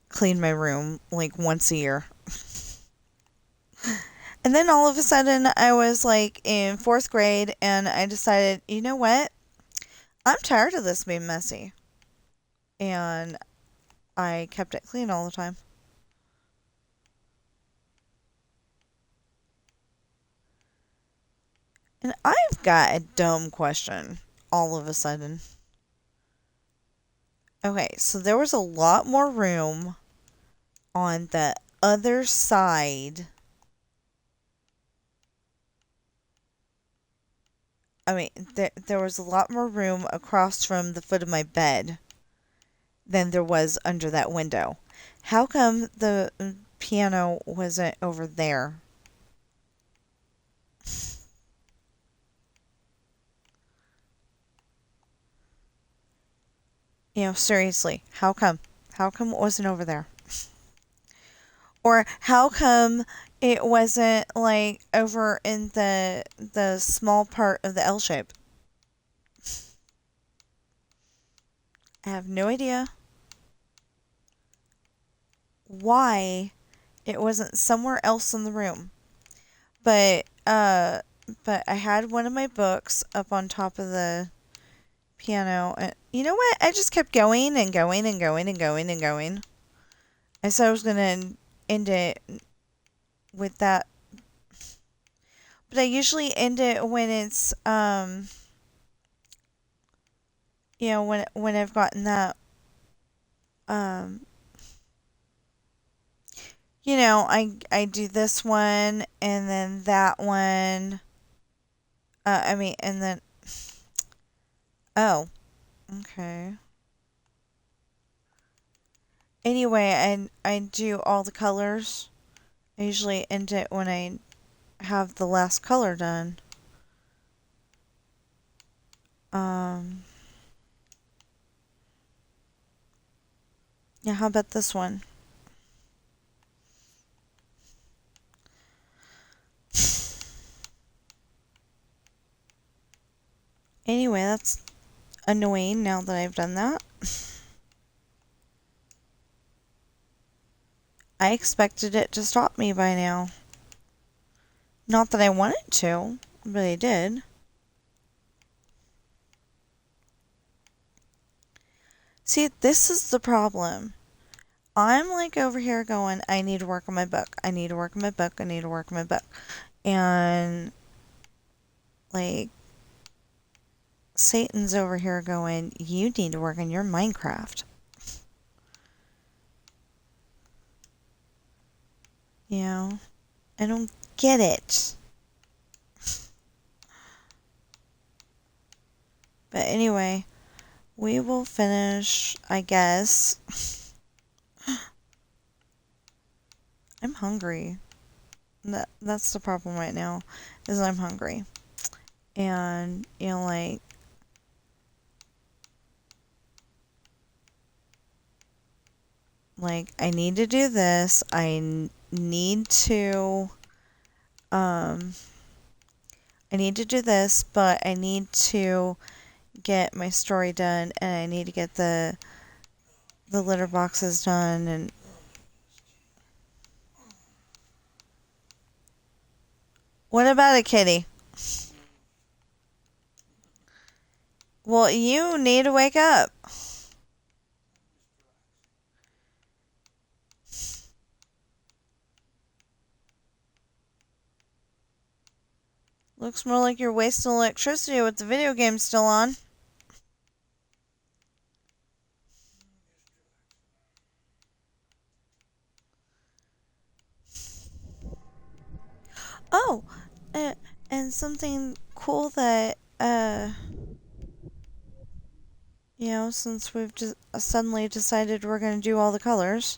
clean my room like once a year. And then all of a sudden, I was like in fourth grade, and I decided, you know what? I'm tired of this being messy. And I kept it clean all the time. And I've got a dumb question all of a sudden. Okay, so there was a lot more room on the other side. I mean, there was a lot more room across from the foot of my bed than there was under that window. How come the piano wasn't over there? Seriously, how come? How come it wasn't over there? Or how come it wasn't like over in the small part of the L shape? I have no idea why it wasn't somewhere else in the room. But but I had one of my books up on top of the piano, and you know what? I just kept going and going and going and going and going. I said I was gonna end it with that, but I usually end it when it's when I've gotten that um I do this one and then that one. I mean, and then oh, okay. Anyway, I do all the colors. I usually end it when I have the last color done. Um, yeah, how about this one? Anyway, that's annoying now that I've done that. I expected it to stop me by now. Not that I wanted to, but I did. See, this is the problem. I'm like over here going, I need to work on my book. I need to work on my book. I need to work on my book. And like Satan's over here going, you need to work on your Minecraft. You know, I don't get it. But anyway, we will finish, I guess. I'm hungry. That's the problem right now, is I'm hungry. And, you know, like I need to do this. Need to, I need to do this, but I need to get my story done, and I need to get the litter boxes done, and what about a kitty? Well, you need to wake up. Looks more like you're wasting electricity with the video game still on. Oh, and something cool that, you know, since we've just suddenly decided we're going to do all the colors,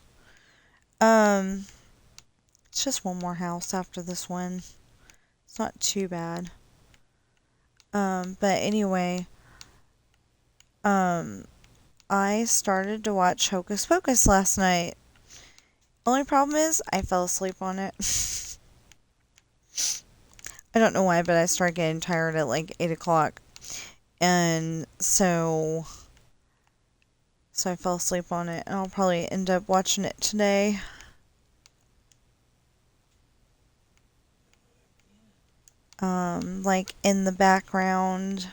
it's just one more house after this one. It's not too bad. But anyway, I started to watch Hocus Pocus last night. Only problem is I fell asleep on it. I don't know why, but I started getting tired at like 8 o'clock. And so I fell asleep on it, and I'll probably end up watching it today. Like in the background,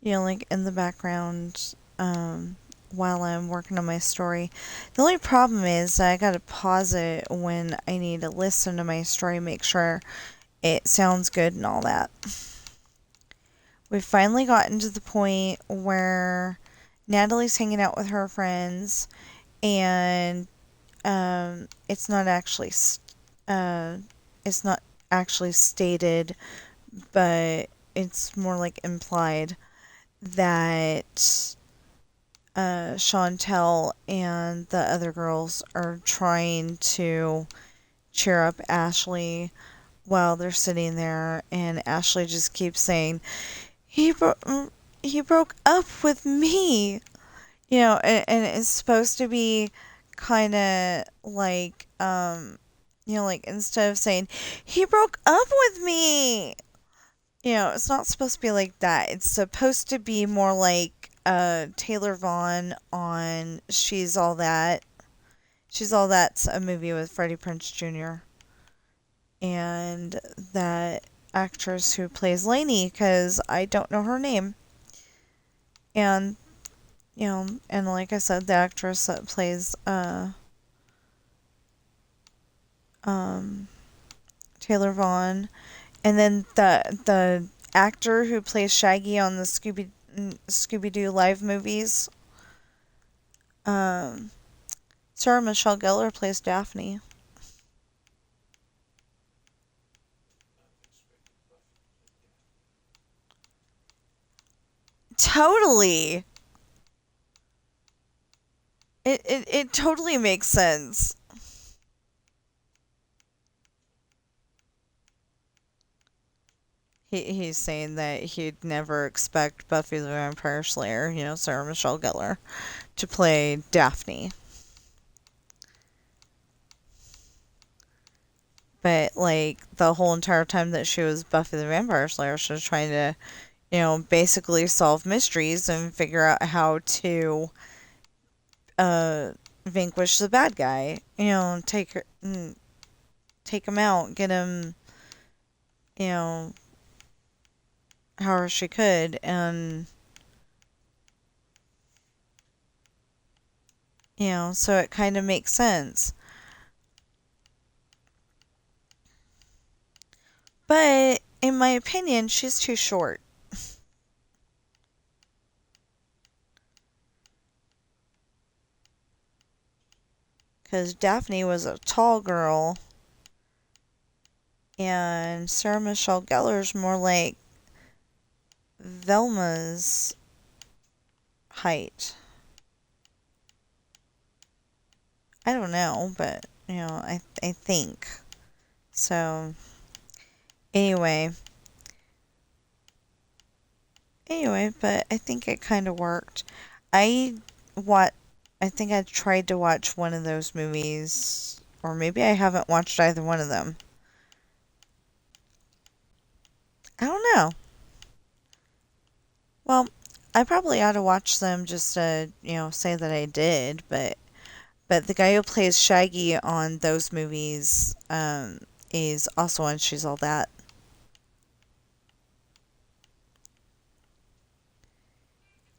you know, like in the background, while I'm working on my story. The only problem is I gotta pause it when I need to listen to my story, make sure it sounds good and all that. We've finally gotten to the point where Natalie's hanging out with her friends, and it's not actually stated, but it's more like implied that Chantel and the other girls are trying to cheer up Ashley while they're sitting there, and Ashley just keeps saying, he broke up with me. You know, and it's supposed to be kind of like, you know, like instead of saying, he broke up with me, you know, it's not supposed to be like that. It's supposed to be more like Taylor Vaughn on She's All That. She's All That's a movie with Freddie Prinze Jr. and that actress who plays Lainey, because I don't know her name. And, you know, and like I said, the actress that plays Taylor Vaughn, and then the actor who plays Shaggy on the Scooby-Doo live movies. Sarah Michelle Gellar plays Daphne. Totally. It totally makes sense. He's saying that he'd never expect Buffy the Vampire Slayer, you know, Sarah Michelle Gellar, to play Daphne. But, like, the whole entire time that she was Buffy the Vampire Slayer, she was trying to, basically solve mysteries and figure out how to uh, vanquish the bad guy. Take him out, get him, you know, however she could, and so it kind of makes sense. But in my opinion, she's too short. Because Daphne was a tall girl, and Sarah Michelle Gellar's more like Velma's height. I don't know, but I think so. Anyway, but I think it kind of worked. I what I think I tried to watch one of those movies, or maybe I haven't watched either one of them. I don't know. Well, I probably ought to watch them just to, say that I did, but the guy who plays Shaggy on those movies is also on She's All That.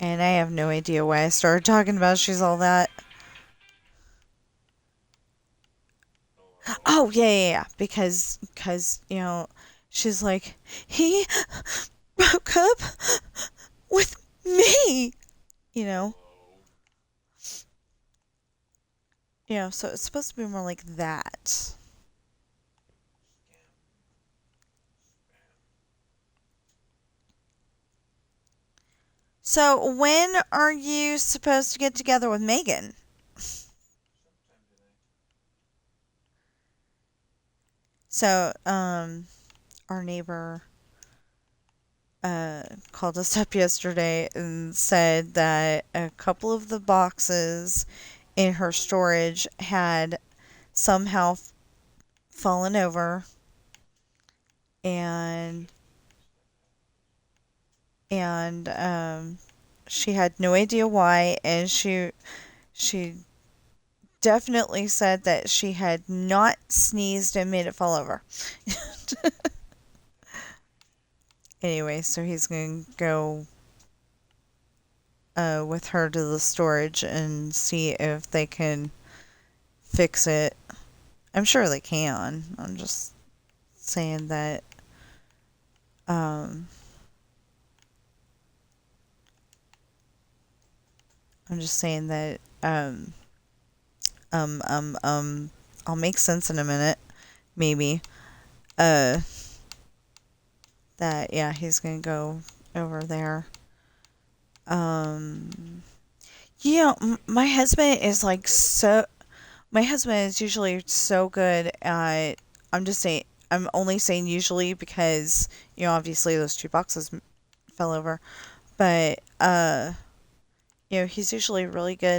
And I have no idea why I started talking about She's All That. Oh, yeah, yeah, yeah. Because, she's like, he broke up with me, you know? So it's supposed to be more like that. So when are you supposed to get together with Megan? So, our neighbor called us up yesterday and said that a couple of the boxes in her storage had somehow fallen over, and she had no idea why, and she definitely said that she had not sneezed and made it fall over. Anyway, so he's going to go with her to the storage and see if they can fix it. I'm sure they can. I'm just saying that um I'm just saying that um um um I'll make sense in a minute, maybe. Uh that yeah, he's going to go over there. Um my husband is my husband is usually so good at I'm only saying usually because obviously those two boxes fell over, but he's usually really good